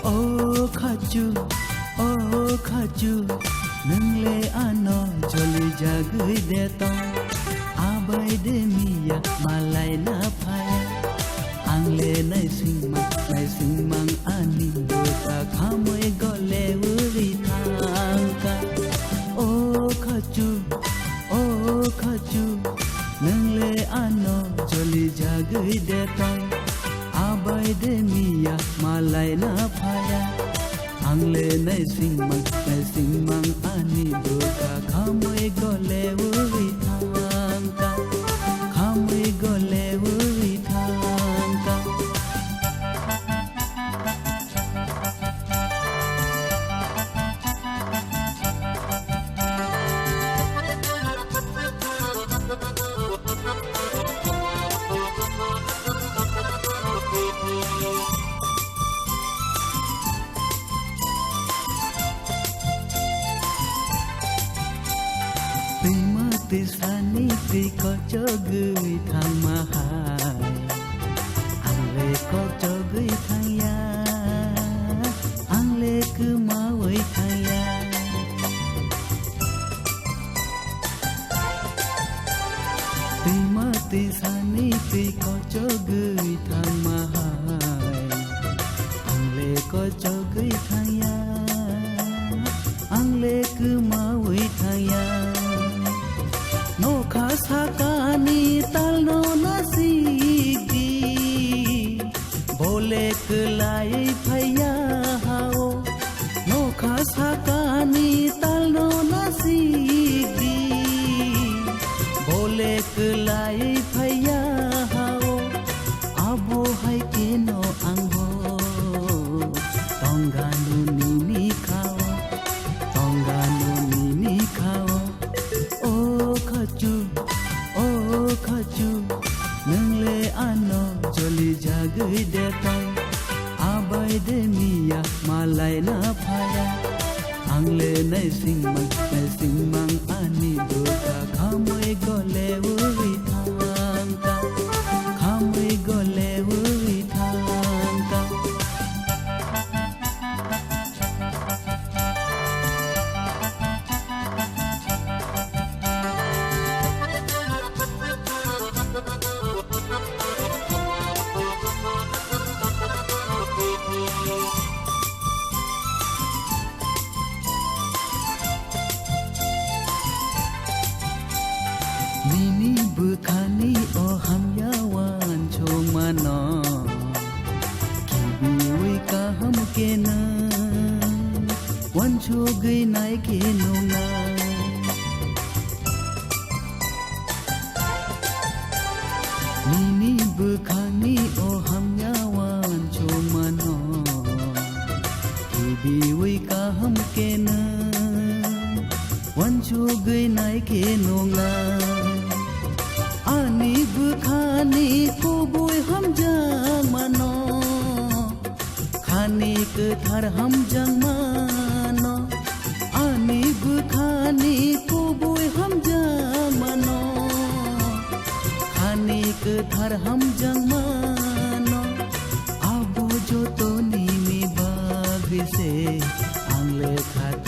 Oh khaju nungle ano joli jagui deto abai de miya malai na phaya angle nai singmang ani ta khamoi gole uri thangka Oh khaju nungle ano joli jagui deto abai de miya malai na phaya angle nai singmang ani doka khamoi gole uri thangka khamoi gole uri thangka Tisani ti ko chogui thang mahai angle ko chogui thang ya angle ku mawai thang ya tisani ti ko chogui thang mahai angle ko chogui thang ya angle ku mawai thang ya No khasakani talno nasigi bole klai phaya hao No khasakani talno nasigi bole klai phaya hao abo hai keno angho tonganu nini khao khaju nungle ano joli jagui deto abai de miya malai na phaya angle nai singmang ani doka khamoi gole uri thangka khamoi gole uri thangka Nini bukhani o hamyawan chomano kibi wi ka ham ke na wan chogai nai ke no na Nini bukhani o hamyawan chomano kibi wi ka ham ke na wan chogai nai ke no na Ani bukhani ko boy ham jang mano khani ke thar ham jang mano Ani bukhani ko boy ham jang mano khani ke thar ham jang mano abo jo to ni mi bag se angle khat